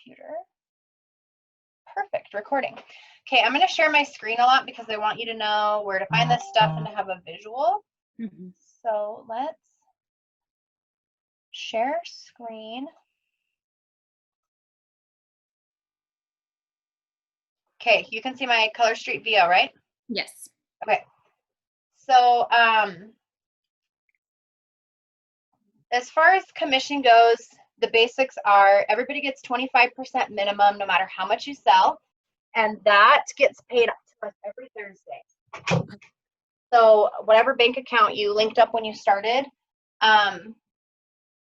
computer. Perfect, recording. Okay, I'm going to share my screen a lot because I want you to know where to find this stuff and to have a visual. So let's share screen. Okay, you can see my Color Street VO, right? Yes. Okay. So as far as commission goes, the basics are everybody gets 25% minimum no matter how much you sell, and that gets paid up to us every Thursday. So whatever bank account you linked up when you started,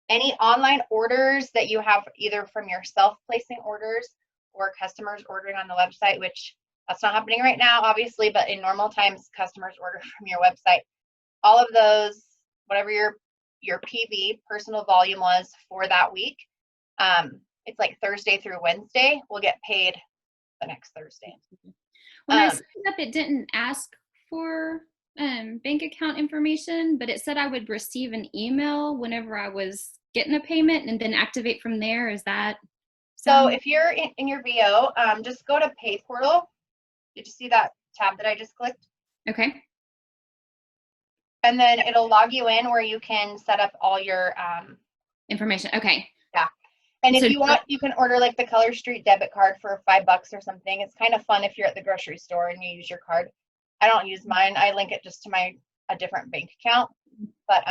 any online orders that you have either from your self-placing orders or customers ordering on the website, which that's not happening right now, obviously, but in normal times, customers order from your website. All of those, whatever your PV, personal volume, was for that week, it's like Thursday through Wednesday, will get paid the next Thursday. When I signed up, it didn't ask for bank account information, but it said I would receive an email whenever I was getting a payment and then activate from there. Is that so? If you're in your VO, just go to Pay Portal. Did you see that tab that I just clicked? Okay. And then it'll log you in where you can set up all your information. Okay. Yeah. And if you want, you can order like the Color Street debit card for $5 or something. It's kind of fun if you're at the grocery store and you use your card. I don't use mine. I link it just to a different bank account. But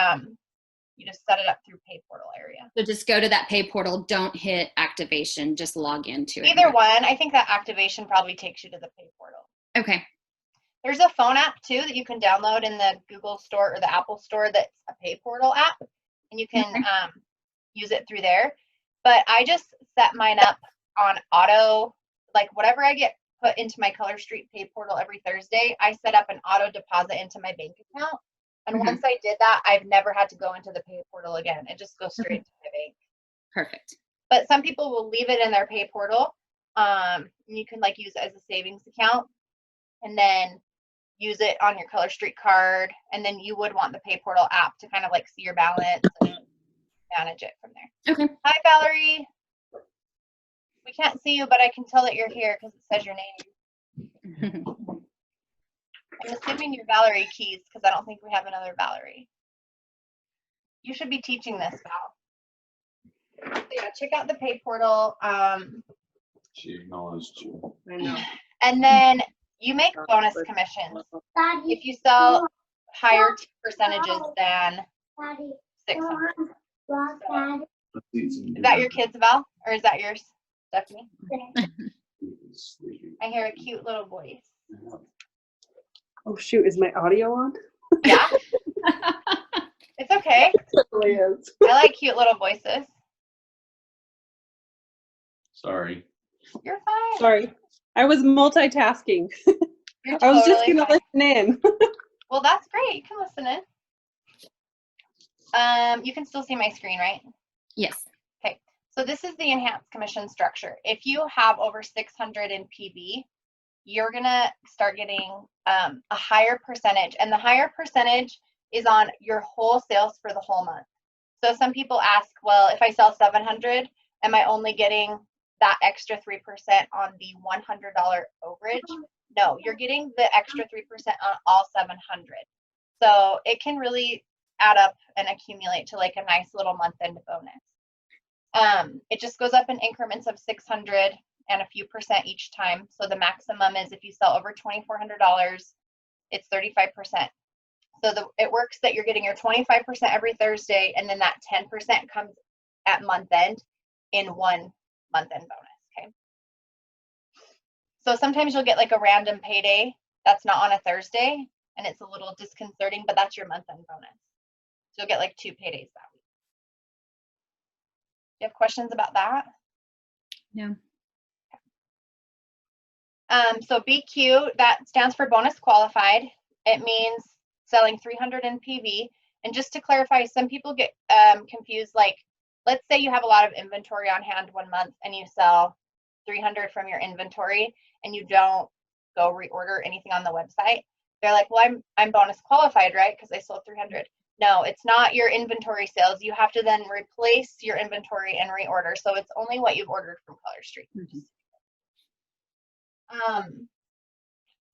you just set it up through Pay Portal area. So just go to that Pay Portal. Don't hit activation. Just log into it. Either one. I think that activation probably takes you to the Pay Portal. Okay. There's a phone app too that you can download in the Google Store or the Apple Store that's a Pay Portal app, and you can use it through there. But I just set mine up on auto, like whatever I get put into my Color Street Pay Portal every Thursday, I set up an auto deposit into my bank account. And once I did that, I've never had to go into the Pay Portal again. It just goes straight to my bank. Perfect. But some people will leave it in their Pay Portal. And you can like use it as a savings account and then use it on your Color Street card. And then you would want the Pay Portal app to kind of like see your balance and manage it from there. Okay. Hi, Valerie. We can't see you, but I can tell that you're here because it says your name. I'm assuming you're Valerie Keys because I don't think we have another Valerie. You should be teaching this, Val. So yeah, check out the Pay Portal. She acknowledged you. I know. And then you make bonus commissions if you sell higher percentages than 600. So, is that your kids, Val, or is that yours, Stephanie? I hear a cute little voice. Oh shoot, is my audio on? Yeah. It's okay. It really is. I like cute little voices. Sorry. You're fine. Sorry. I was multitasking. You're I was just totally gonna fine. listen in. Well, that's great. You can listen in. You can still see my screen, right? Yes. Okay. So this is the enhanced commission structure. If you have over 600 in PV, you're gonna start getting a higher percentage, and the higher percentage is on your whole sales for the whole month. So some people ask, well, if I sell 700, am I only getting that extra 3% on the $100 overage? No, you're getting the extra 3% on all 700. So it can really add up and accumulate to like a nice little month-end bonus. It just goes up in increments of 600 and a few percent each time. So the maximum is if you sell over $2,400, it's 35%. So it works that you're getting your 25% every Thursday, and then that 10% comes at month end in one month end bonus. Okay. So sometimes you'll get like a random payday that's not on a Thursday, and it's a little disconcerting, but that's your month end bonus. So you'll get like 2 paydays that week. Do you have questions about that? No. So BQ, that stands for bonus qualified. It means selling 300 in PV. And just to clarify, some people get confused, like, let's say you have a lot of inventory on hand one month and you sell 300 from your inventory and you don't go reorder anything on the website. They're like, well, I'm bonus qualified, right? Because I sold 300. No, it's not your inventory sales. You have to then replace your inventory and reorder. So it's only what you've ordered from Color Street.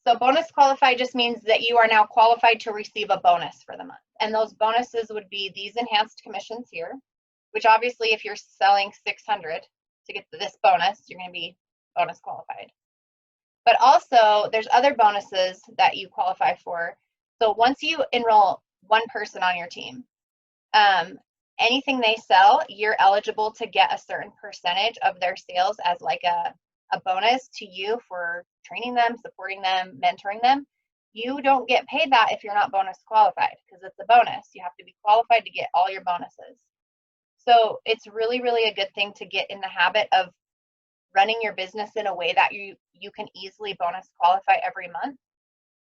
So bonus qualified just means that you are now qualified to receive a bonus for the month. And those bonuses would be these enhanced commissions here, which obviously if you're selling 600 to get this bonus, you're going to be bonus qualified. But also there's other bonuses that you qualify for. So once you enroll one person on your team, anything they sell, you're eligible to get a certain percentage of their sales as like a bonus to you for training them, supporting them, mentoring them. You don't get paid that if you're not bonus qualified because it's a bonus. You have to be qualified to get all your bonuses. So it's really, really a good thing to get in the habit of running your business in a way that you can easily bonus qualify every month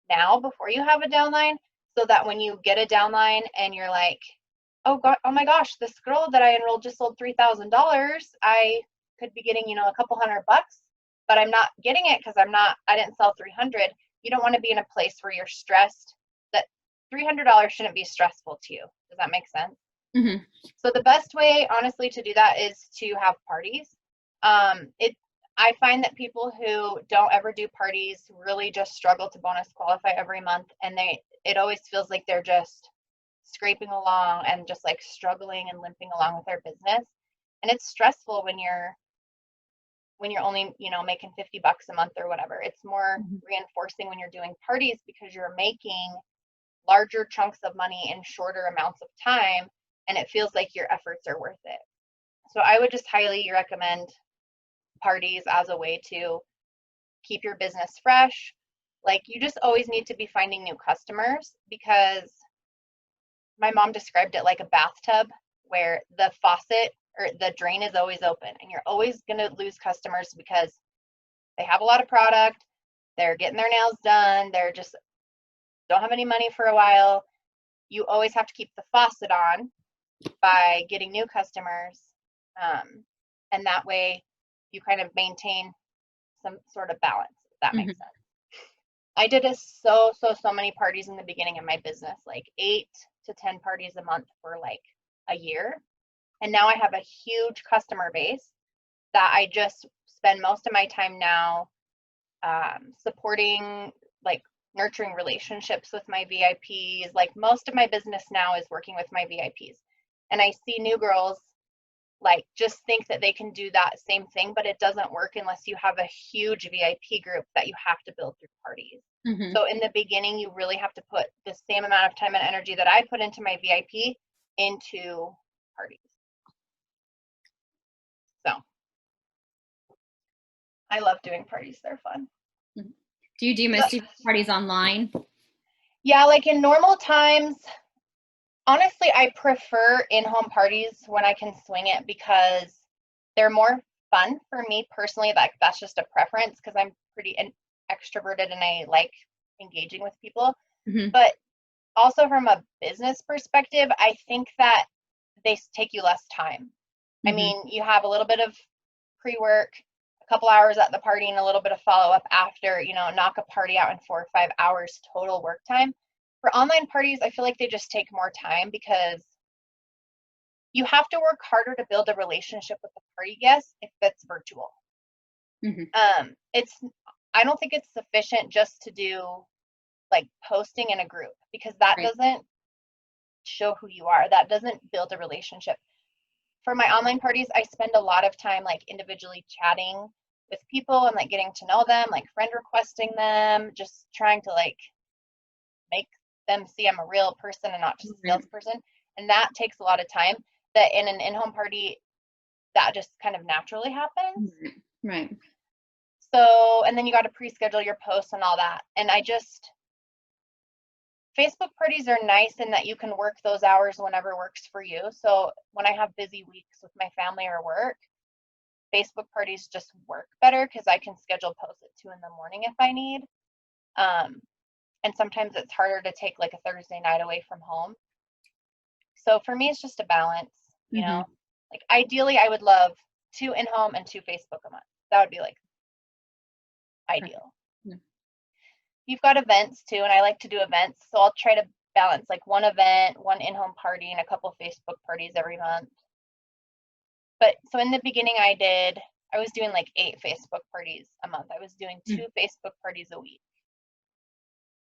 now before you have a downline, so that when you get a downline and you're like, oh God, oh my gosh, this girl that I enrolled just sold $3,000. I could be getting, a couple $100, but I'm not getting it because I didn't sell 300. You don't want to be in a place where you're stressed. That $300 shouldn't be stressful to you. Does that make sense? Mm-hmm. So the best way, honestly, to do that is to have parties. I find that people who don't ever do parties really just struggle to bonus qualify every month, and it always feels like they're just scraping along and just like struggling and limping along with their business. And it's stressful when you're only, making $50 a month or whatever. It's more reinforcing when you're doing parties because you're making larger chunks of money in shorter amounts of time, and it feels like your efforts are worth it. So I would just highly recommend parties as a way to keep your business fresh. Like, you just always need to be finding new customers, because my mom described it like a bathtub where the faucet or the drain is always open, and you're always going to lose customers because they have a lot of product, they're getting their nails done, they're just don't have any money for a while. You always have to keep the faucet on by getting new customers, and that way you kind of maintain some sort of balance, if that makes sense. I did so many parties in the beginning of my business, like 8 to 10 parties a month for like a year. And now I have a huge customer base that I just spend most of my time now supporting, like nurturing relationships with my VIPs. Like, most of my business now is working with my VIPs. And I see new girls like just think that they can do that same thing, but it doesn't work unless you have a huge VIP group that you have to build through parties. So in the beginning, you really have to put the same amount of time and energy that I put into my VIP into parties. So I love doing parties. They're fun. Do you do most of your parties online? Yeah, like in normal times, honestly, I prefer in-home parties when I can swing it, because they're more fun for me personally. Like, that's just a preference because I'm pretty extroverted and I like engaging with people. But also from a business perspective, I think that they take you less time. I mean, you have a little bit of pre-work, a couple hours at the party, and a little bit of follow-up after, knock a party out in 4 or 5 hours total work time. For online parties, I feel like they just take more time because you have to work harder to build a relationship with the party guests if it's virtual. I don't think it's sufficient just to do like posting in a group, because that doesn't show who you are. That doesn't build a relationship. For my online parties, I spend a lot of time like individually chatting with people and like getting to know them, like friend requesting them, just trying to like make them see I'm a real person and not just a salesperson. And that takes a lot of time that in an in-home party, that just kind of naturally happens. Right. So, and then you got to pre-schedule your posts and all that. And Facebook parties are nice in that you can work those hours whenever works for you. So when I have busy weeks with my family or work, Facebook parties just work better because I can schedule posts at 2 in the morning if I need. And sometimes it's harder to take like a Thursday night away from home. So for me, it's just a balance, you know, like ideally I would love 2 in-home and 2 Facebook a month. That would be like ideal. You've got events too, and I like to do events. So I'll try to balance, like one event, one in-home party, and a couple Facebook parties every month. But so in the beginning I was doing like 8 Facebook parties a month. I was doing 2 Facebook parties a week.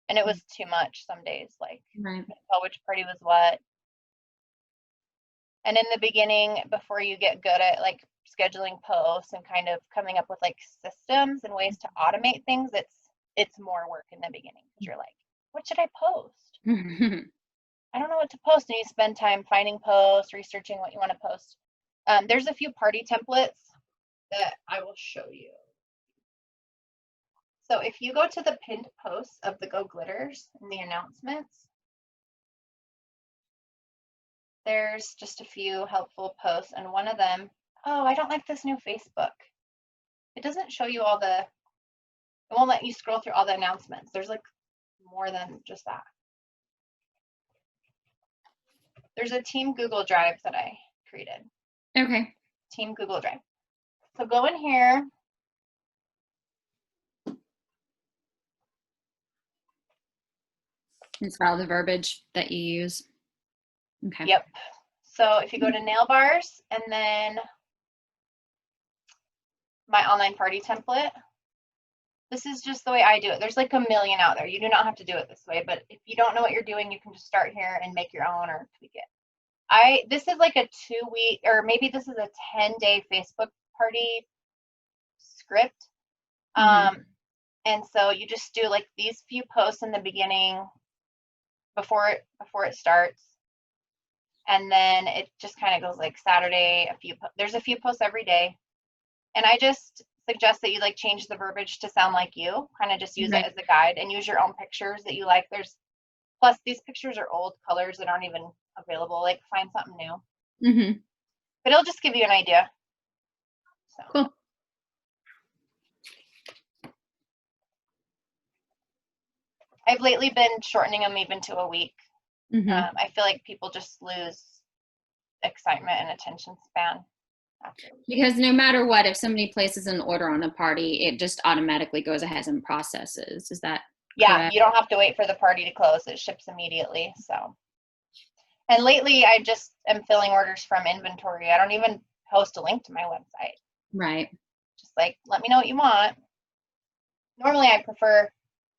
And it was too much some days, like Right. I couldn't tell which party was what. And in the beginning, before you get good at like scheduling posts and kind of coming up with like systems and ways to automate things, it's more work in the beginning because you're like, what should I post? I don't know what to post. And you spend time finding posts, researching what you want to post. There's a few party templates that I will show you. So if you go to the pinned posts of the Go Glitters and the announcements, there's just a few helpful posts, and one of them, oh, I don't like this new Facebook. It doesn't show you it won't let you scroll through all the announcements. There's like more than just that. There's a Team Google Drive that I created. Okay. Team Google Drive. So go in here. It's all the verbiage that you use. Okay. Yep. So if you go to nail bars and then my online party template, this is just the way I do it. There's like a million out there. You do not have to do it this way, but if you don't know what you're doing, you can just start here and make your own or tweak it. This is like a 2-week, or maybe this is a 10-day Facebook party script. And so you just do like these few posts in the beginning before it starts. And then it just kind of goes like Saturday, there's a few posts every day. And I just suggest that you like change the verbiage to sound like you, kind of just use it as a guide and use your own pictures that you like. Plus these pictures are old colors that aren't even available. Like find something new. But it'll just give you an idea. So. Cool. I've lately been shortening them even to a week. I feel like people just lose excitement and attention span. Because no matter what, if somebody places an order on a party, it just automatically goes ahead and processes. Is that correct? You don't have to wait for the party to close. It ships immediately. So, and lately I just am filling orders from inventory. I don't even post a link to my website. Right. Just like, let me know what you want. Normally I prefer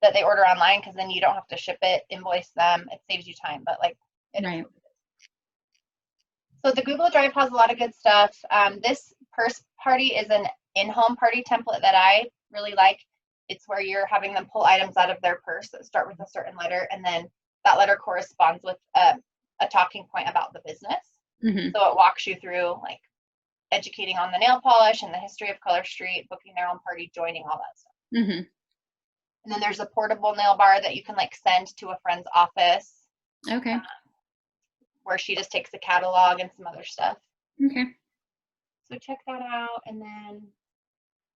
that they order online because then you don't have to ship it, invoice them. It saves you time, but like, Right. So the Google Drive has a lot of good stuff. This purse party is an in-home party template that I really like. It's where you're having them pull items out of their purse that start with a certain letter, and then that letter corresponds with a talking point about the business. So it walks you through like educating on the nail polish and the history of Color Street, booking their own party, joining, all that stuff. And then there's a portable nail bar that you can like send to a friend's office. Okay. Where she just takes a catalog and some other stuff. Okay. So check that out. And then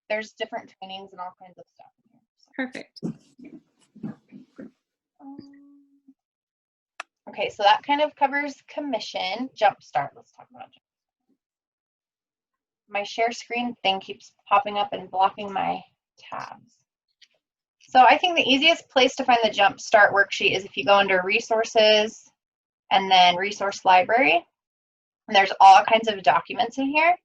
there's different trainings and all kinds of stuff in here. So. Perfect. Okay, so that kind of covers commission. Jumpstart. Let's talk about Jumpstart. My share screen thing keeps popping up and blocking my tabs. So I think the easiest place to find the Jumpstart worksheet is if you go under Resources and then Resource Library. And there's all kinds of documents in here.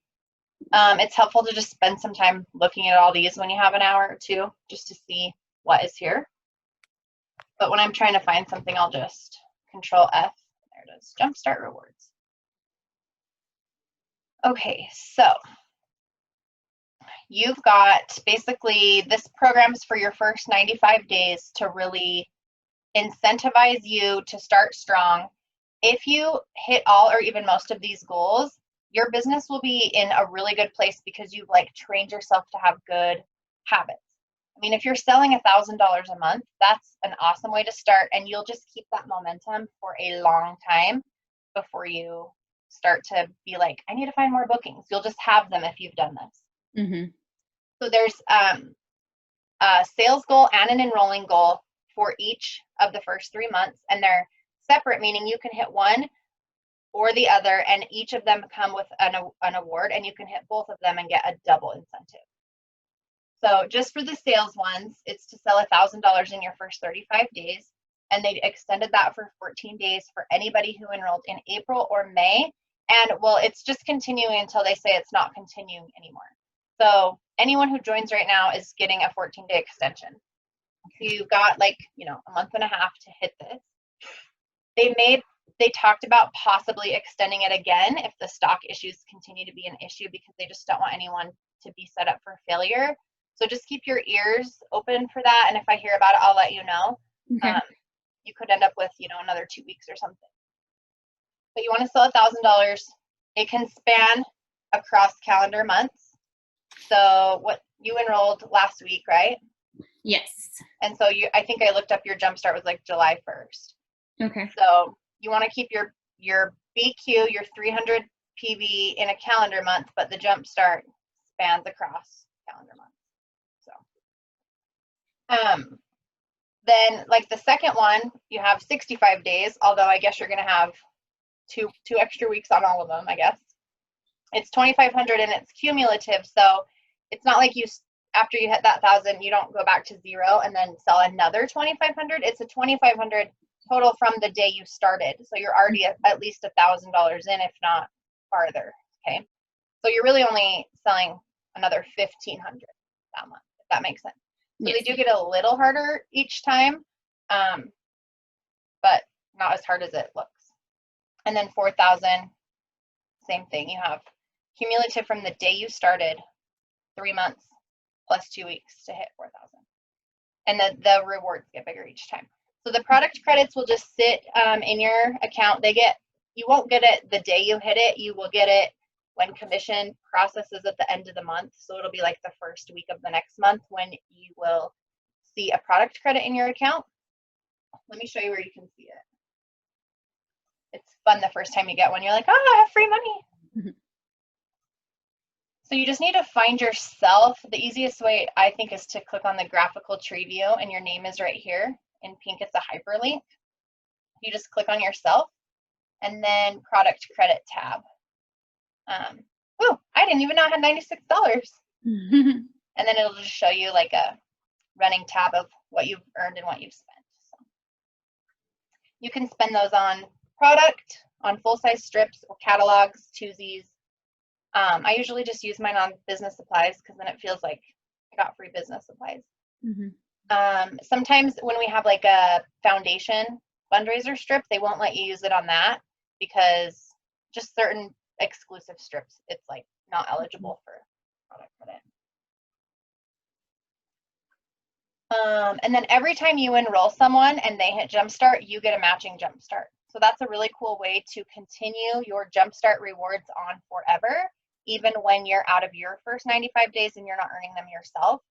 It's helpful to just spend some time looking at all these when you have an hour or two, just to see what is here. But when I'm trying to find something, I'll just Control F. There it is, Jumpstart Rewards. Okay, so you've got basically this program's for your first 95 days to really incentivize you to start strong. If you hit all or even most of these goals, your business will be in a really good place because you've like trained yourself to have good habits. I mean, if you're selling $1,000 a month, that's an awesome way to start, and you'll just keep that momentum for a long time before you start to be like, I need to find more bookings. You'll just have them if you've done this. So there's a sales goal and an enrolling goal for each of the first 3 months, and they're separate, meaning you can hit one or the other, and each of them come with an award, and you can hit both of them and get a double incentive. So just for the sales ones, it's to sell $1,000 in your first 35 days, and they extended that for 14 days for anybody who enrolled in April or May. And well, it's just continuing until they say it's not continuing anymore. So anyone who joins right now is getting a 14-day extension. So you've got like, you know, a month and a half to hit this. They talked about possibly extending it again if the stock issues continue to be an issue, because they just don't want anyone to be set up for failure. So just keep your ears open for that. And if I hear about it, I'll let you know. Okay. You could end up with, you know, another 2 weeks or something. But you want to sell $1,000. It can span across calendar months. So what you enrolled last week, right? Yes. And so I think I looked up your jumpstart was like July 1st. Okay. So you want to keep your BQ, your 300 PV in a calendar month, but the jumpstart spans across calendar months. So, then like the second one, you have 65 days, although I guess you're going to have two extra weeks on all of them, I guess. It's 2,500 and it's cumulative. So it's not like after you hit that 1,000, you don't go back to zero and then sell another 2,500. It's a 2,500 total from the day you started. So you're already at least $1,000 in, if not farther. Okay. So you're really only selling another 1,500 that month, if that makes sense. So Yes. they do get a little harder each time, but not as hard as it looks. And then 4,000, same thing. You have cumulative from the day you started, 3 months plus 2 weeks to hit 4,000. And the rewards get bigger each time. So the product credits will just sit in your account. You won't get it the day you hit it. You will get it when commission processes at the end of the month. So it'll be like the first week of the next month when you will see a product credit in your account. Let me show you where you can see it. It's fun the first time you get one. You're like, oh, I have free money. So you just need to find yourself. The easiest way, I think, is to click on the graphical tree view, and your name is right here. In pink, it's a hyperlink. You just click on yourself, and then product credit tab. Oh, I didn't even know I had $96. And then it'll just show you like a running tab of what you've earned and what you've spent. So you can spend those on product, on full-size strips or catalogs, twosies. I usually just use mine on business supplies because then it feels like I got free business supplies. Sometimes when we have like a foundation fundraiser strip, they won't let you use it on that because just certain exclusive strips, it's like not eligible for product credit. And then every time you enroll someone and they hit Jumpstart, you get a matching Jumpstart. So that's a really cool way to continue your Jumpstart rewards on forever, even when you're out of your first 95 days and you're not earning them yourself.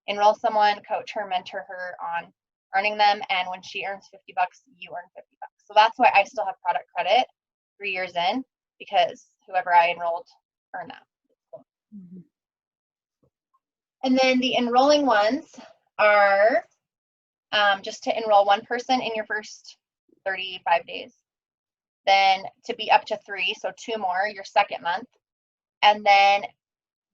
Enroll someone, coach her, mentor her on earning them, and when she earns $50, you earn $50. So that's why I still have product credit 3 years in, because whoever I enrolled earned that. Cool. And then the enrolling ones are just to enroll one person in your first 35 days, then to be up to 3, so 2 more your second month, and then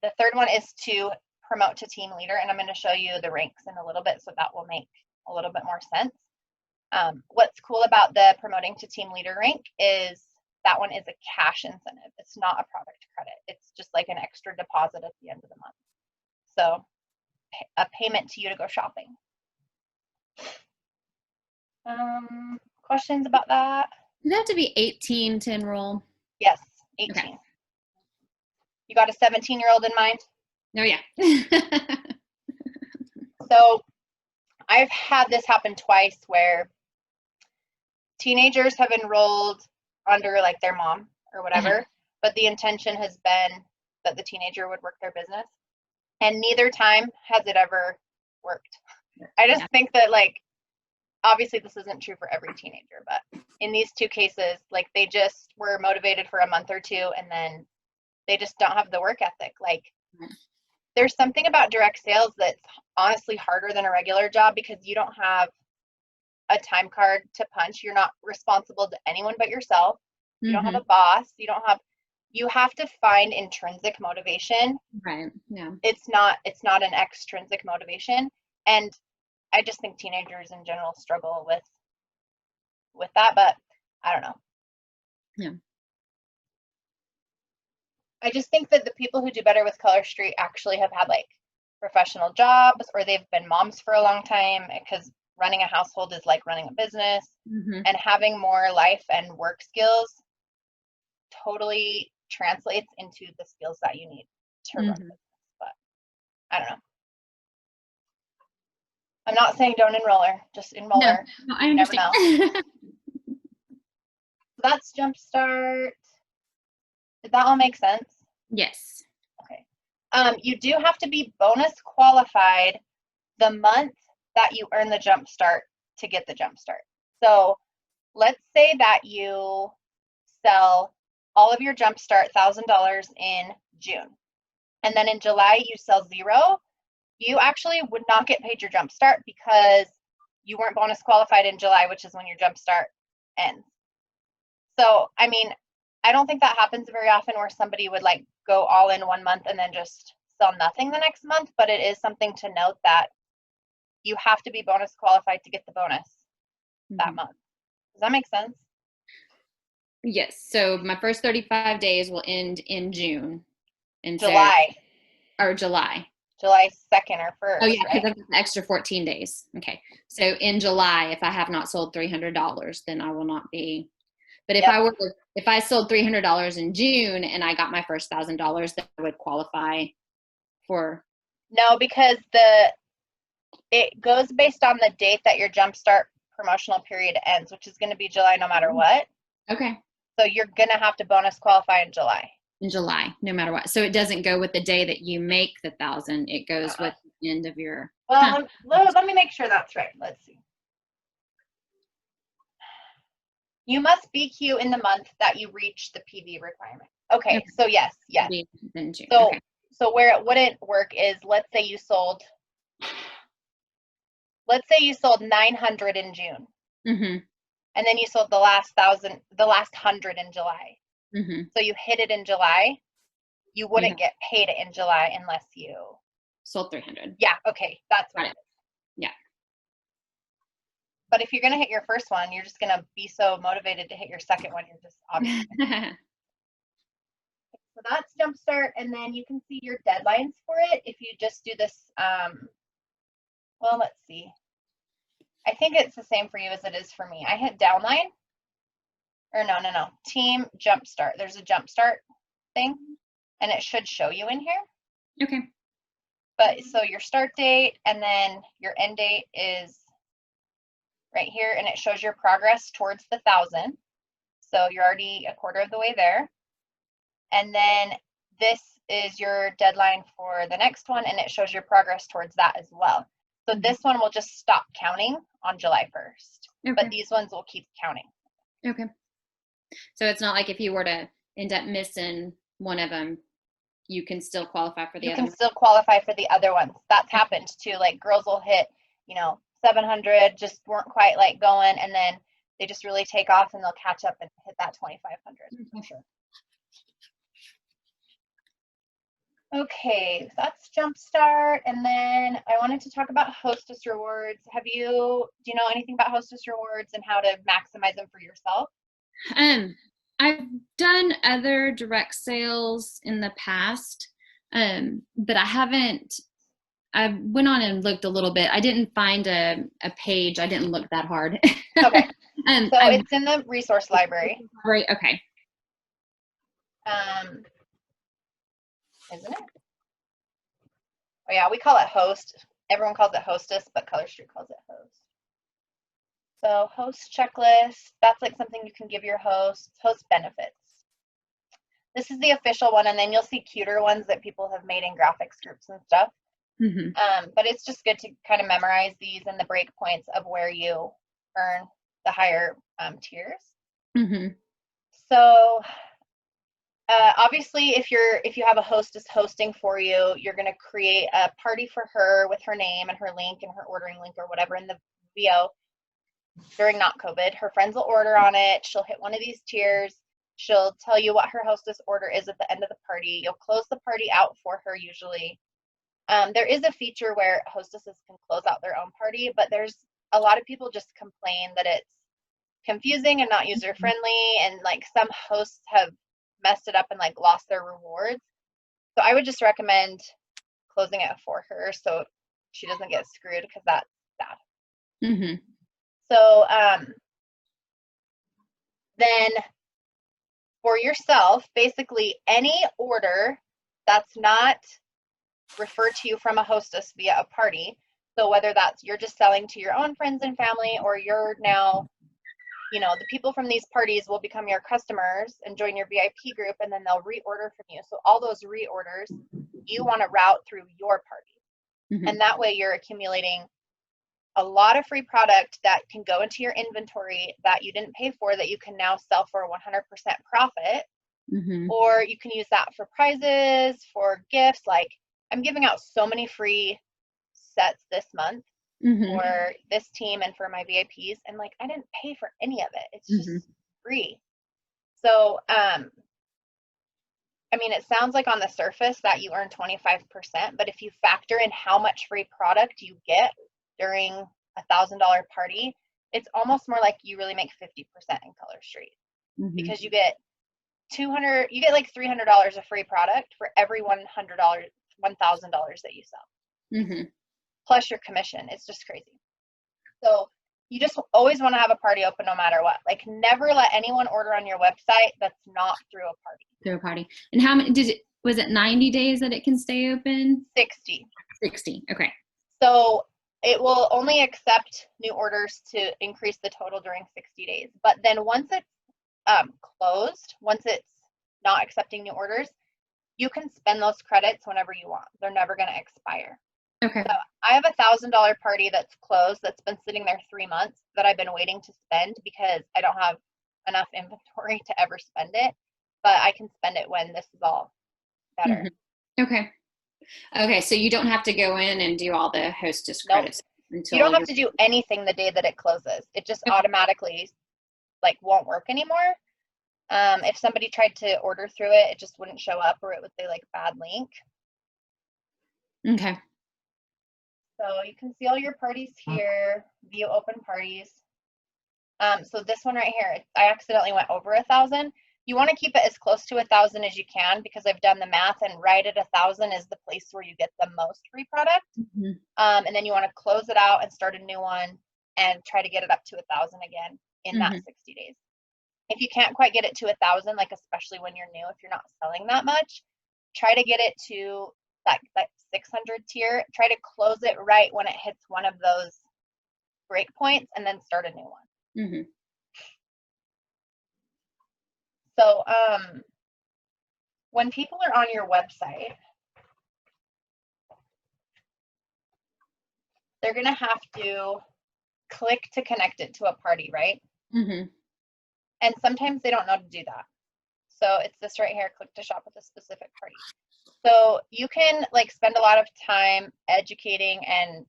the third one is to promote to team leader, and I'm going to show you the ranks in a little bit, so that will make a little bit more sense. What's cool about the promoting to team leader rank is that one is a cash incentive. It's not a product credit. It's just like an extra deposit at the end of the month. So a payment to you to go shopping. Questions about that? Does it have to be 18 to enroll? Yes, 18. Okay. You got a 17-year-old in mind? Oh, yeah. So I've had this happen twice where teenagers have enrolled under like their mom or whatever, but the intention has been that the teenager would work their business. And neither time has it ever worked. I just think that, like, obviously this isn't true for every teenager, but in these 2 cases, like, they just were motivated for a month or 2 and then they just don't have the work ethic. Like, there's something about direct sales that's honestly harder than a regular job because you don't have a time card to punch. You're not responsible to anyone but yourself. You don't have a boss. You have to find intrinsic motivation. Right. Yeah. It's not an extrinsic motivation. And I just think teenagers in general struggle with with that, but I don't know. Yeah. I just think that the people who do better with Color Street actually have had like professional jobs, or they've been moms for a long time, because running a household is like running a business, and having more life and work skills totally translates into the skills that you need to run a business. But I don't know. I'm not saying don't enroll her, just enroll her. No, I You never understand. know. So that's Jumpstart. Did that all make sense? Yes. Okay. You do have to be bonus qualified the month that you earn the Jumpstart to get the Jumpstart. So let's say that you sell all of your Jumpstart $1,000 in June, and then in July you sell $0. You actually would not get paid your Jumpstart because you weren't bonus qualified in July, which is when your Jumpstart ends. So, I mean, I don't think that happens very often where somebody would like go all in one month and then just sell nothing the next month, but it is something to note that you have to be bonus qualified to get the bonus that month. Does that make sense? Yes. So my first 35 days will end in June. And July. Or July. July 2nd or 1st. Oh, yeah, because right? I've got the extra 14 days. Okay. So in July, if I have not sold $300, then I will not be. But if if I sold $300 in June and I got my first $1,000, then I would qualify for. No, because it goes based on the date that your Jumpstart promotional period ends, which is going to be July no matter what. Okay. So you're going to have to bonus qualify in July. In July, no matter what. So it doesn't go with the day that you make the 1,000. It goes with the end of your. Well, let me make sure that's right. Let's see. You must BQ in the month that you reach the PV requirement. Okay. So yes. In June. So okay. So where it wouldn't work is, let's say you sold 900 in June, and then you sold the last 100 in July. So you hit it in July. You wouldn't get paid it in July unless you sold 300. Yeah. Okay. That's what it is. Yeah. But if you're gonna hit your first one, you're just gonna be so motivated to hit your second one. You're just obviously. So that's Jumpstart, and then you can see your deadlines for it if you just do this. Well, let's see. I think it's the same for you as it is for me. I hit downline, or no, Team Jumpstart. There's a Jumpstart thing, and it should show you in here. Okay. But so your start date and then your end date is right here, and it shows your progress towards the 1,000. So you're already a quarter of the way there. And then this is your deadline for the next one, and it shows your progress towards that as well. So this one will just stop counting on July 1st, but these ones will keep counting. Okay. So it's not like if you were to end up missing one of them, you can still qualify for the other one? You can still qualify for the other ones. That's happened too. Like girls will hit, 700, just weren't quite like going, and then they just really take off and they'll catch up and hit that 2,500 for sure. Okay, so that's Jumpstart, and then I wanted to talk about Hostess Rewards. Do you know anything about Hostess Rewards and how to maximize them for yourself? I've done other direct sales in the past, but I went on and looked a little bit. I didn't find a page. I didn't look that hard. Okay, so it's in the resource library. Right, okay. Isn't it? Oh yeah, we call it host. Everyone calls it hostess, but Color Street calls it host. So host checklist, that's like something you can give your hosts. Host benefits. This is the official one, and then you'll see cuter ones that people have made in graphics groups and stuff. But it's just good to kind of memorize these and the breakpoints of where you earn the higher tiers. So obviously, if you have a hostess hosting for you, you're going to create a party for her with her name and her link and her ordering link or whatever in the VO during not COVID. Her friends will order on it. She'll hit one of these tiers. She'll tell you what her hostess order is at the end of the party. You'll close the party out for her usually. There is a feature where hostesses can close out their own party, but there's a lot of people just complain that it's confusing and not user friendly, and like some hosts have messed it up and like lost their rewards. So I would just recommend closing it for her so she doesn't get screwed, because that's bad. Mm-hmm. So then for yourself, basically any order that's not referred to you from a hostess via a party, so whether that's you're just selling to your own friends and family, or you're now, you know, the people from these parties will become your customers and join your VIP group, and then they'll reorder from you. So all those reorders you want to route through your party. Mm-hmm. And that way you're accumulating a lot of free product that can go into your inventory that you didn't pay for, that you can now sell for 100% profit. Mm-hmm. Or you can use that for prizes, for gifts. Like, I'm giving out so many free sets this month Mm-hmm. for this team and for my VIPs, and like I didn't pay for any of it. It's just free. So I mean, it sounds like on the surface that you earn 25%, but if you factor in how much free product you get during $1,000 party, it's almost more like you really make 50% in Color Street. Mm-hmm. Because you get like $300 of free product for every $1,000 that you sell. Mm-hmm. Plus your commission. It's just crazy. So you just always want to have a party open no matter what. Like, never let anyone order on your website that's not through a party. Through a party. And how many was it 90 days that it can stay open? 60. 60. Okay. So it will only accept new orders to increase the total during 60 days. But then once it's closed, once it's not accepting new orders, you can spend those credits whenever you want. They're never going to expire. Okay. So I have $1,000 party that's closed, that's been sitting there 3 months, that I've been waiting to spend because I don't have enough inventory to ever spend it, but I can spend it when this is all better. Mm-hmm. Okay, so you don't have to go in and do all the hostess Nope. credits until You don't have to do anything the day that it closes. It just automatically like won't work anymore. If somebody tried to order through it, it just wouldn't show up, or it would say like bad link. Okay. So you can see all your parties here, view open parties. So this one right here, I accidentally went over 1,000. You want to keep it as close to 1,000 as you can, because I've done the math, and right at 1,000 is the place where you get the most free product. Mm-hmm. And then you want to close it out and start a new one and try to get it up to 1,000 again in that 60 days. If you can't quite get it to 1,000, like especially when you're new, if you're not selling that much, try to get it to that 600 tier. Try to close it right when it hits one of those break points, and then start a new one. Mm-hmm. So when people are on your website, they're going to have to click to connect it to a party, right? Mm-hmm. And sometimes they don't know to do that. So it's this right here, click to shop with a specific party. So you can like spend a lot of time educating and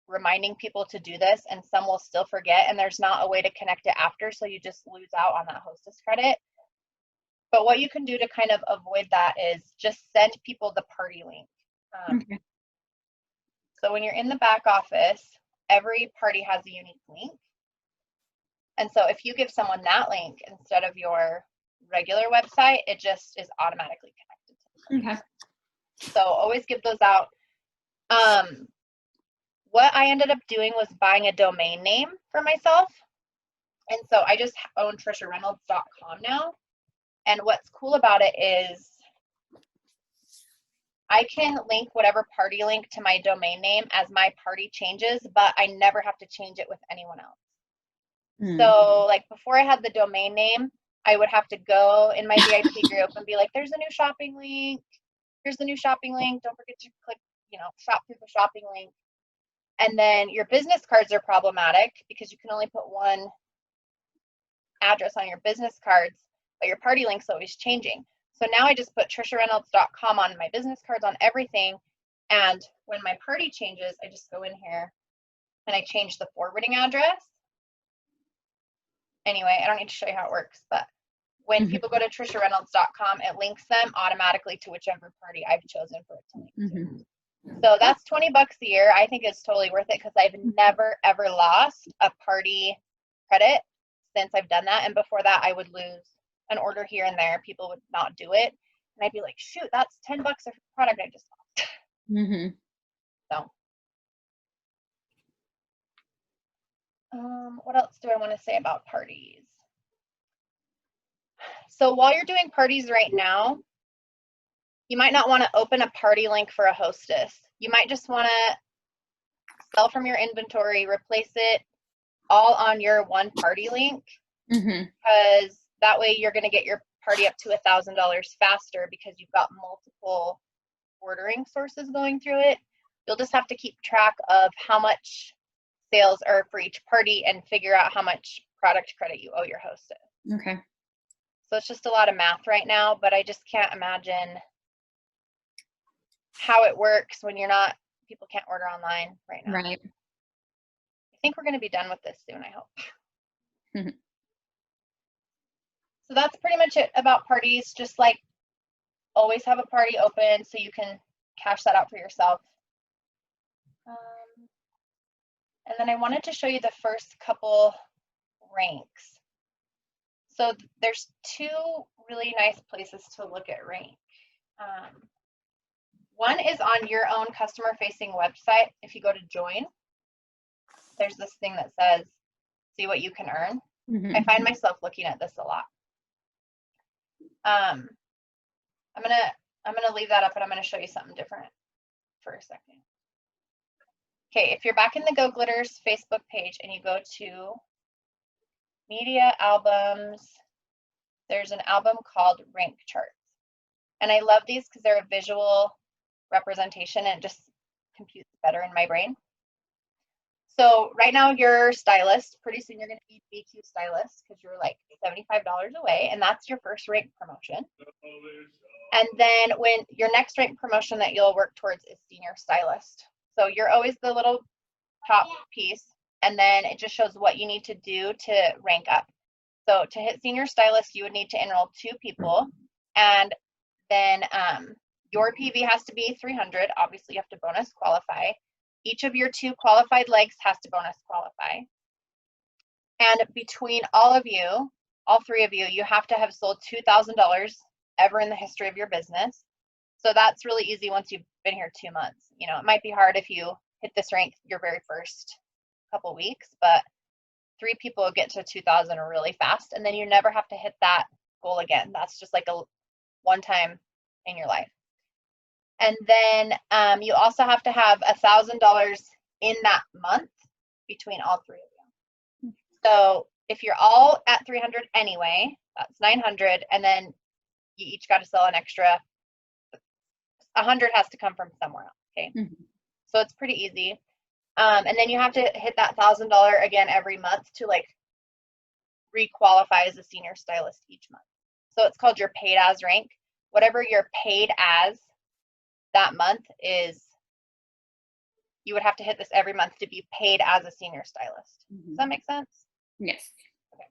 reminding people to do this, and some will still forget, and there's not a way to connect it after, so you just lose out on that hostess credit. But what you can do to kind of avoid that is just send people the party link. Okay. So when you're in the back office, every party has a unique link. And so if you give someone that link instead of your regular website, it just is automatically connected to them. Okay. So always give those out. What I ended up doing was buying a domain name for myself. And so I just own TrishaReynolds.com now. And what's cool about it is I can link whatever party link to my domain name as my party changes, but I never have to change it with anyone else. So like before I had the domain name, I would have to go in my VIP group and be like, there's a new shopping link. Here's the new shopping link. Don't forget to click, shop through the shopping link. And then your business cards are problematic because you can only put one address on your business cards, but your party link's always changing. So now I just put TrishaReynolds.com on my business cards, on everything. And when my party changes, I just go in here and I change the forwarding address. Anyway, I don't need to show you how it works, but when people go to TrishaReynolds.com, it links them automatically to whichever party I've chosen for it to link to. So that's $20 a year. I think it's totally worth it because I've never, ever lost a party credit. since I've done that. And before that, I would lose an order here and there. People would not do it. And I'd be like, shoot, that's $10 a product I just lost. Mm-hmm. So, what else do I want to say about parties? So while you're doing parties right now, you might not want to open a party link for a hostess. You might just want to sell from your inventory, replace it all on your one party link, because that way you're going to get your party up to $1,000 faster because you've got multiple ordering sources going through it. You'll just have to keep track of how much sales are for each party and figure out how much product credit you owe your hostess. Okay. So it's just a lot of math right now, but I just can't imagine how it works when people can't order online right now. Right. I think we're going to be done with this soon, I hope. So that's pretty much it about parties. Just like always have a party open so you can cash that out for yourself. And then I wanted to show you the first couple ranks. So there's two really nice places to look at rank. One is on your own customer facing website. If you go to join, there's this thing that says, see what you can earn. I find myself looking at this a lot. I'm gonna leave that up and I'm gonna show you something different for a second. Okay, if you're back in the Go Glitters Facebook page and you go to media albums, there's an album called Rank Charts. And I love these because they're a visual representation and it just computes better in my brain. So right now you're stylist. Pretty soon you're going to be BQ stylist because you're like $75 away, and that's your first rank promotion. And then when your next rank promotion that you'll work towards is senior stylist. So you're always the little top piece, and then it just shows what you need to do to rank up. So to hit senior stylist, you would need to enroll 2 people, and then your PV has to be 300. Obviously, you have to bonus qualify. Each of your 2 qualified legs has to bonus qualify. And between all of you, all 3 of you, you have to have sold $2,000 ever in the history of your business. So that's really easy once you've been here 2 months. You know, it might be hard if you hit this rank your very first couple weeks, but 3 people get to 2,000 really fast, and then you never have to hit that goal again. That's just like a one time in your life. And then you also have to have $1,000 in that month between all 3 of you. So if you're all at 300 anyway, that's 900, and then you each got to sell an extra 100 has to come from somewhere else. Okay, so it's pretty easy. And then you have to hit that $1,000 again every month to like re-qualify as a senior stylist each month. So it's called your paid as rank. Whatever you're paid as that month is, you would have to hit this every month to be paid as a senior stylist. Does that make sense? Yes. Okay.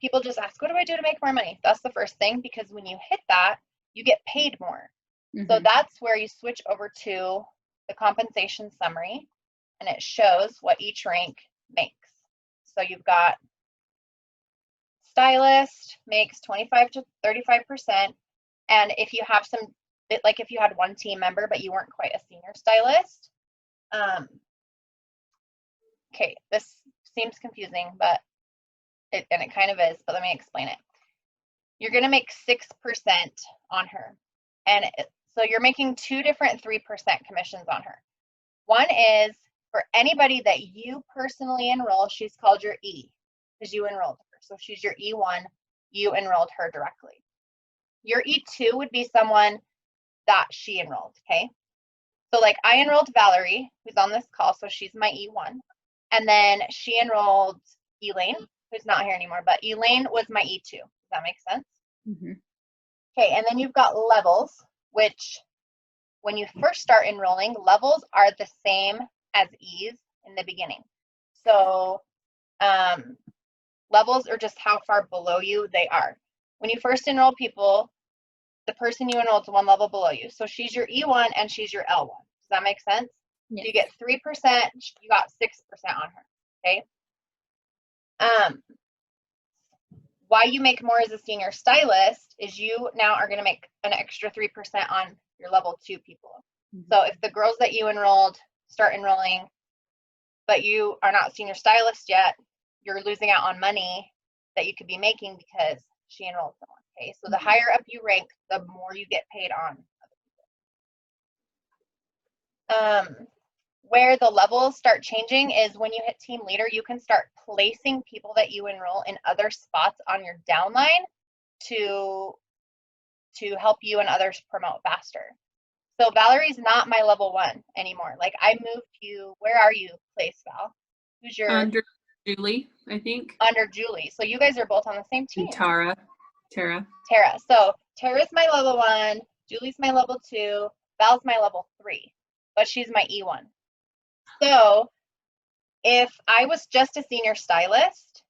People just ask, what do I do to make more money? That's the first thing, because when you hit that, you get paid more. So that's where you switch over to the compensation summary, and it shows what each rank makes. So you've got stylist makes 25 to 35%. And if you have some, like if you had 1 team member, but you weren't quite a senior stylist, okay, this seems confusing, but it kind of is, but let me explain it. You're going to make 6% on her. And so you're making 2 different 3% commissions on her. One is for anybody that you personally enroll, she's called your E because you enrolled her. So she's your E1, you enrolled her directly. Your E2 would be someone that she enrolled, okay? So like I enrolled Valerie, who's on this call, so she's my E1. And then she enrolled Elaine, who's not here anymore, but Elaine was my E2. Does that make sense? Okay, and then you've got levels, which when you first start enrolling, levels are the same as E's in the beginning. So levels are just how far below you they are. When you first enroll people, the person you enroll is 1 level below you. So she's your E1 and she's your L1. Does that make sense? Yes. So you get 3%, you got 6% on her, okay? Why you make more as a senior stylist is you now are going to make an extra 3% on your level 2 people. So if the girls that you enrolled start enrolling, but you are not senior stylist yet, you're losing out on money that you could be making because she enrolled someone. Okay, so the higher up you rank, the more you get paid on other people. Where the levels start changing is when you hit team leader, you can start placing people that you enroll in other spots on your downline to help you and others promote faster. So Valerie's not my level 1 anymore. Like I moved you, where are you placed, Val? Who's your under Julie, I think. Under Julie. So you guys are both on the same team. And Tara. So Tara's my level 1, Julie's my level 2, Val's my level 3, but she's my E1. So if I was just a senior stylist,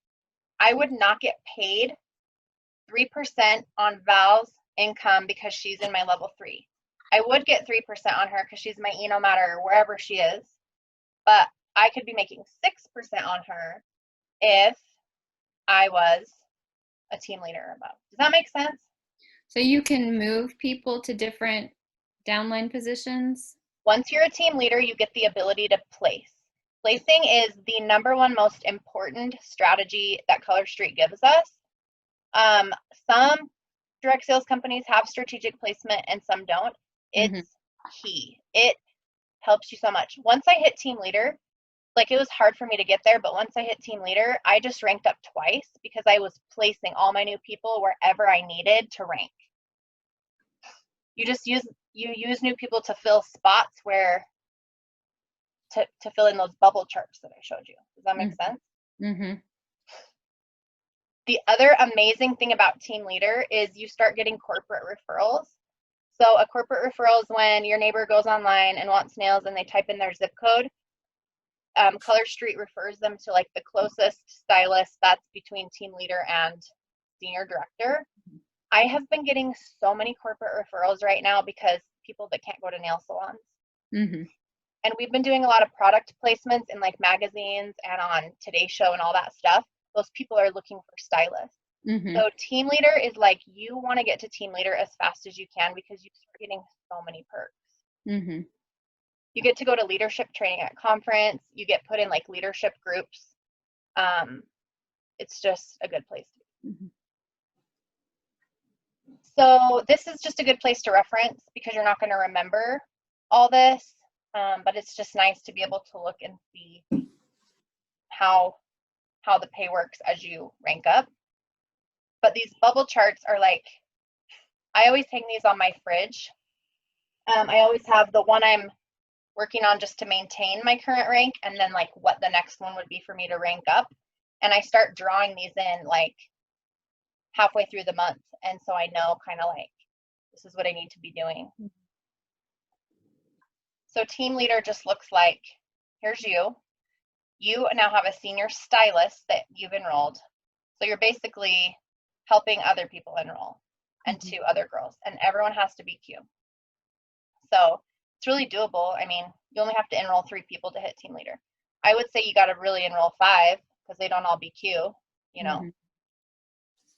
I would not get paid 3% on Val's income because she's in my level 3. I would get 3% on her because she's my E no matter wherever she is, but I could be making 6% on her if I was a team leader above. Does that make sense? So you can move people to different downline positions? Once you're a team leader, you get the ability to place. Placing is the #1 most important strategy that Color Street gives us. Some direct sales companies have strategic placement and some don't. It's key. It helps you so much. Once I hit team leader, like it was hard for me to get there, but once I hit team leader, I just ranked up twice because I was placing all my new people wherever I needed to rank. You just use new people to fill spots where to fill in those bubble charts that I showed you. Does that make sense? Mm-hmm. The other amazing thing about team leader is you start getting corporate referrals. So a corporate referral is when your neighbor goes online and wants nails and they type in their zip code. Color Street refers them to like the closest stylist that's between team leader and senior director. I have been getting so many corporate referrals right now because people that can't go to nail salons. And we've been doing a lot of product placements in like magazines and on Today's Show and all that stuff. Those people are looking for stylists. So team leader is like, you want to get to team leader as fast as you can because you start getting so many perks. You get to go to leadership training at conference. You get put in like leadership groups. It's just a good place to be. So this is just a good place to reference because you're not going to remember all this. But it's just nice to be able to look and see how the pay works as you rank up. But these bubble charts are like, I always hang these on my fridge. I always have the one I'm working on just to maintain my current rank and then like what the next one would be for me to rank up. And I start drawing these in like halfway through the month. And so I know kind of like, this is what I need to be doing. So team leader just looks like, here's you. You now have a senior stylist that you've enrolled. So you're basically helping other people enroll and 2 other girls. And everyone has to be Q. So it's really doable. I mean, you only have to enroll 3 people to hit team leader. I would say you got to really enroll 5 because they don't all be Q, you know,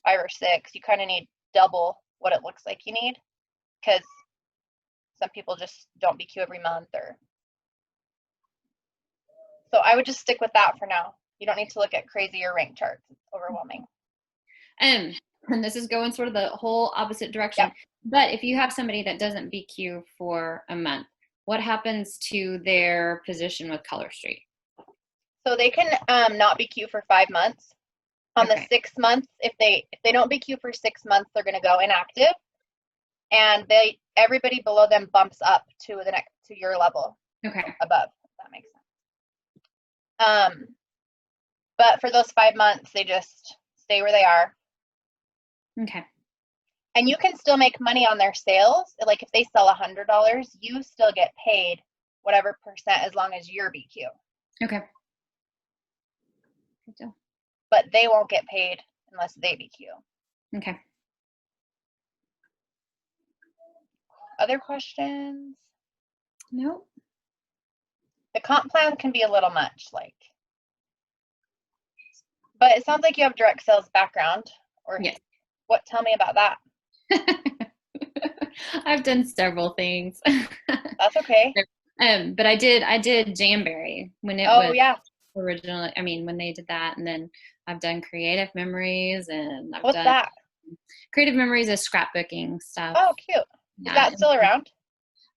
5 or 6. You kind of need double what it looks like you need because some people just don't BQ every month or. So I would just stick with that for now. You don't need to look at crazier rank charts. It's overwhelming. And this is going sort of the whole opposite direction. Yep. But if you have somebody that doesn't BQ for a month, what happens to their position with Color Street? So they can not BQ for 5 months. On the 6th month, if they don't BQ for 6 months, they're going to go inactive. And everybody below them bumps up to your level above, if that makes sense. But for those 5 months, they just stay where they are. Okay. And you can still make money on their sales. Like if they sell $100, you still get paid whatever percent as long as you're BQ. Okay. Good deal. But they won't get paid unless they BQ. Okay. Other questions? Nope. The comp plan can be a little much. Like But it sounds like you have direct sales background. Or Yes. what? Tell me about that. I've done several things. That's okay. But I did Jamberry when it Oh was yeah. originally, I mean, when they did that, and then I've done Creative Memories, and I've What's done that? Creative Memories is scrapbooking stuff. Oh, cute. Is Yeah. that still around?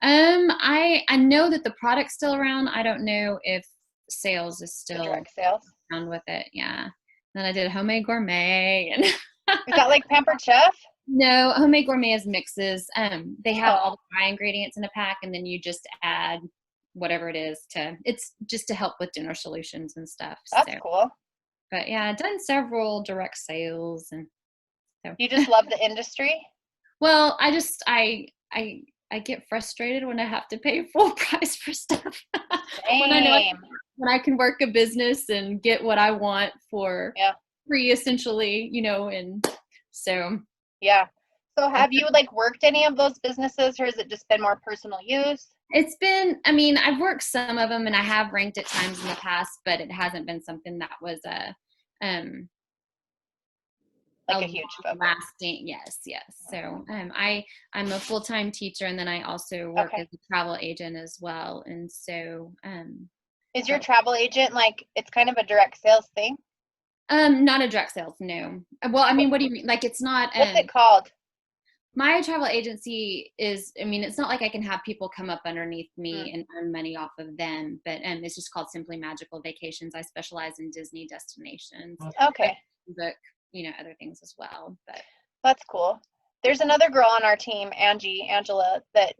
I know that the product's still around. I don't know if sales is The still direct sales. around with it. Yeah. Then I did Homemade Gourmet, and Is that like Pampered Chef? no, Homemade Gourmet is mixes. They have all Oh. the dry ingredients in a pack, and then you just add whatever it is it's just to help with dinner solutions and stuff. That's So, cool. but yeah, I've done several direct sales, and so. You just love the industry? Well, I get frustrated when I have to pay full price for stuff. When I know Same. when I can work a business and get what I want for Yeah. free, essentially, and so. Yeah. So have you like worked any of those businesses, or has it just been more personal use? It's been, I mean, I've worked some of them, and I have ranked at times in the past, but it hasn't been something that was Like a huge focus. lasting. Yes. So I'm a full-time teacher, and then I also work Okay. as a travel agent as well. And so Is your travel agent like, it's kind of a direct sales thing? not a direct sales, no. Well, I mean, what do you mean? Like, it's not What's it called? my travel agency is, I mean, it's not like I can have people come up underneath me and earn money off of them, but it's just called Simply Magical Vacations. I specialize in Disney destinations. Okay. Book, other things as well. But That's cool. There's another girl on our team, Angela, that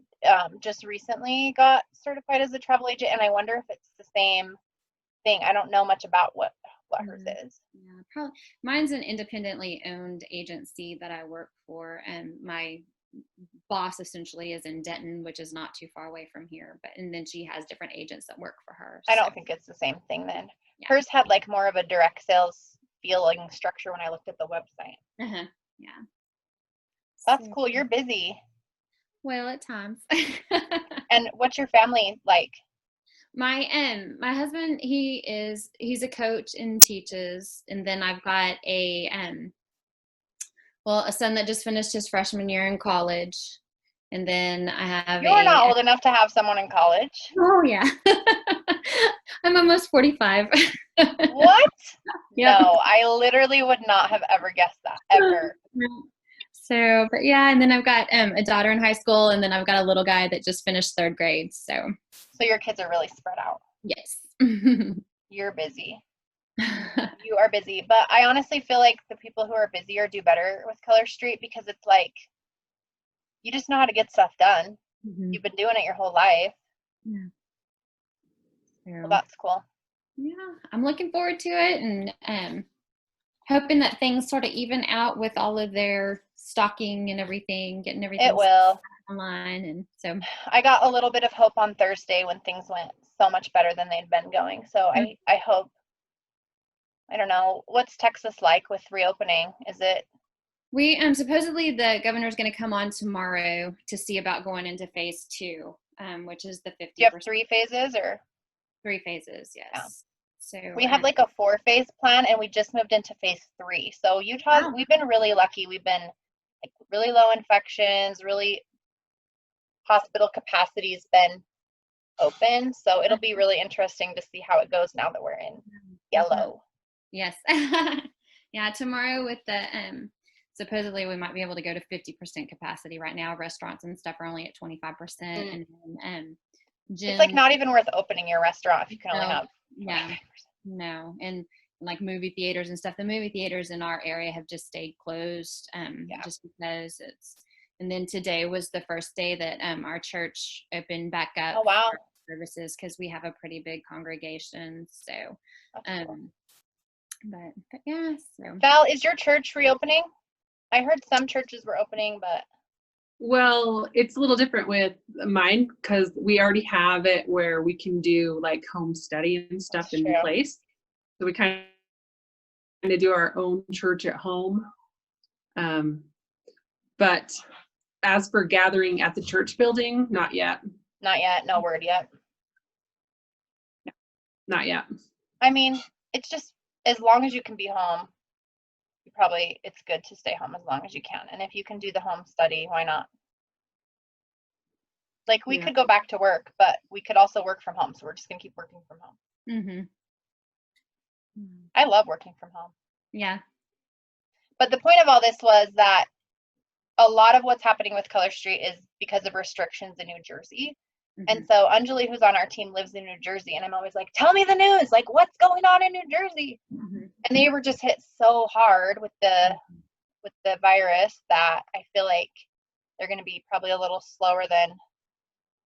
just recently got certified as a travel agent, and I wonder if it's the same thing. I don't know much about what hers is. yeah, probably mine's an independently owned agency that I work for, and my boss essentially is in Denton, which is not too far away from here. And then she has different agents that work for her. I don't think it's the same thing then. Yeah. Hers had like more of a direct sales feeling structure when I looked at the website. Yeah. That's cool. You're busy. Well, at times. And what's your family like? My husband, he's a coach and teaches, and then I've got a son that just finished his freshman year in college, and then I have You're not old enough to have someone in college. Oh yeah. I'm almost 45. What? Yep. No, I literally would not have ever guessed that, ever. So, but yeah, and then I've got a daughter in high school, and then I've got a little guy that just finished 3rd grade. So your kids are really spread out. yes. You're busy. You are busy. But I honestly feel like the people who are busier do better with Color Street, because it's like, you just know how to get stuff done. You've been doing it your whole life. Yeah. Well, that's cool. Yeah, I'm looking forward to it, and hoping that things sort of even out with all of their stocking and everything, getting everything It will. online. And so I got a little bit of hope on Thursday when things went so much better than they'd been going. So I hope, I don't know, what's Texas like with reopening? Is it? We supposedly the governor's going to come on tomorrow to see about going into phase 2, which is the 50%. Do you have 3 phases or? 3 phases, yes. Yeah. So we have like a 4-phase plan, and we just moved into phase 3. So Utah, we've been really lucky. We've been like really low infections, really hospital capacity's been open. So it'll be really interesting to see how it goes now that we're in yellow. Yes. Yeah, tomorrow with the supposedly we might be able to go to 50% capacity. Right now restaurants and stuff are only at 25%. And then it's like not even worth opening your restaurant if you can only have 25%. No. And like movie theaters and stuff, the movie theaters in our area have just stayed closed just because it's. And then today was the first day that our church opened back up. Oh wow. For services, because we have a pretty big congregation. So cool. but yeah. So Val, is your church reopening? I heard some churches were opening, but well, it's a little different with mine because we already have it where we can do like home study and stuff in place. So we kind of do our own church at home. But as for gathering at the church building, not yet. Not yet. No word yet. Not yet. I mean, it's just as long as you can be home, it's good to stay home as long as you can. And if you can do the home study, why not? Like we Yeah. could go back to work, but we could also work from home. So we're just gonna keep working from home. Mm-hmm. I love working from home. Yeah. But the point of all this was that a lot of what's happening with Color Street is because of restrictions in New Jersey. And so Anjali, who's on our team, lives in New Jersey, and I'm always like, tell me the news, like what's going on in New Jersey? And they were just hit so hard with the virus that I feel like they're going to be probably a little slower than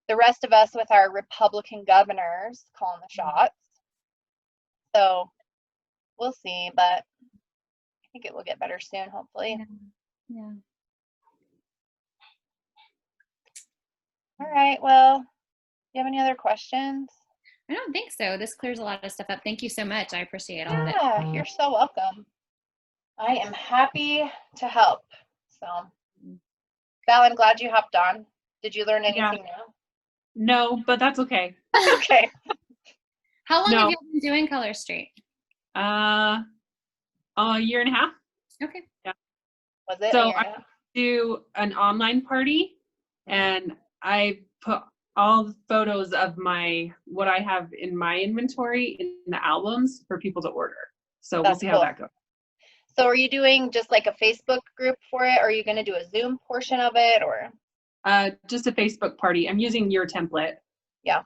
the rest of us with our Republican governors calling the shots. So we'll see, but I think it will get better soon, hopefully. Yeah. All right, well, do you have any other questions? I don't think so. This clears a lot of stuff up. Thank you so much. I appreciate all of it. Yeah, you're so welcome. I am happy to help. So, Val, I'm glad you hopped on. Did you learn anything new? No, but that's okay. Okay. How long No. have you been doing Color Street? A year and a half. Okay. Was it? So a year and a half? Do an online party, and I put all the photos of what I have in my inventory in the albums for people to order. So we'll That's see cool. how that goes. So are you doing just like a Facebook group for it? Or are you going to do a Zoom portion of it, or? Just a Facebook party. I'm using your template. Yeah.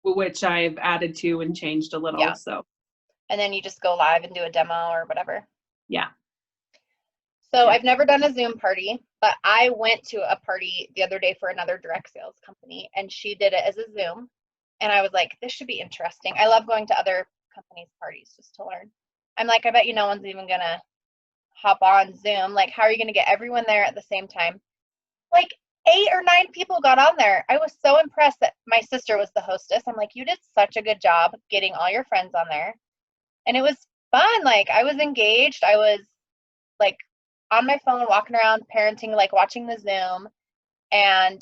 Which I've added to and changed a little. Yeah. So. And then you just go live and do a demo or whatever. Yeah. So Yeah. I've never done a Zoom party, but I went to a party the other day for another direct sales company, and she did it as a Zoom. And I was like, this should be interesting. I love going to other companies' parties just to learn. I'm like, I bet you no one's even going to hop on Zoom. Like, how are you going to get everyone there at the same time? Like 8 or 9 people got on there. I was so impressed that my sister was the hostess. I'm like, you did such a good job getting all your friends on there. And it was fun. Like, I was engaged. I was like on my phone, walking around, parenting, like watching the Zoom. And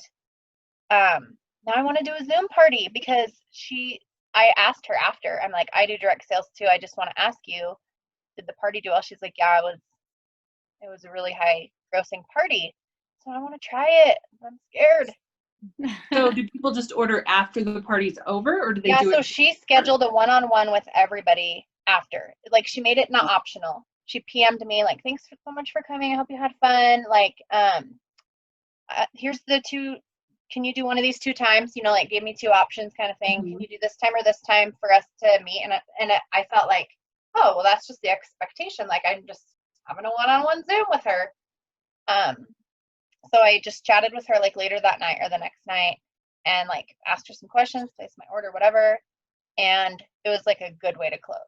now I want to do a Zoom party because I asked her after. I'm like, I do direct sales too. I just want to ask you, did the party do well? She's like, yeah, it was a really high grossing party. So I want to try it. I'm scared. So do people just order after the party's over, or do they do it? So she scheduled a one-on-one with everybody after. Like, she made it not optional. She PM'd me like, thanks so much for coming. I hope you had fun. Like, here's the 2, can you do one of these 2 times? You know, like gave me 2 options kind of thing. Can you do this time or this time for us to meet? And I felt like, oh, well, that's just the expectation. Like, I'm just having a one-on-one Zoom with her. So I just chatted with her like later that night or the next night and like asked her some questions, placed my order, whatever. And it was like a good way to close.